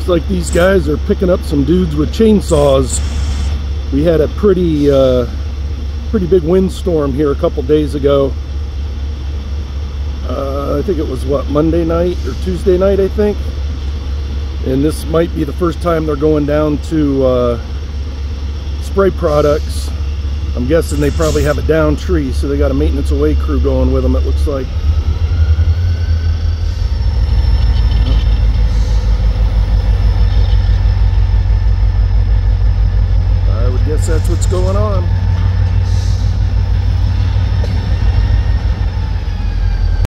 Looks like these guys are picking up some dudes with chainsaws. We had a pretty big windstorm here a couple days ago. I think it was what, Monday night or Tuesday night, I think. And this might be the first time they're going down to spray products. I'm guessing they probably have a down tree, so they got a maintenance away crew going with them, it looks like. I would guess that's what's going on.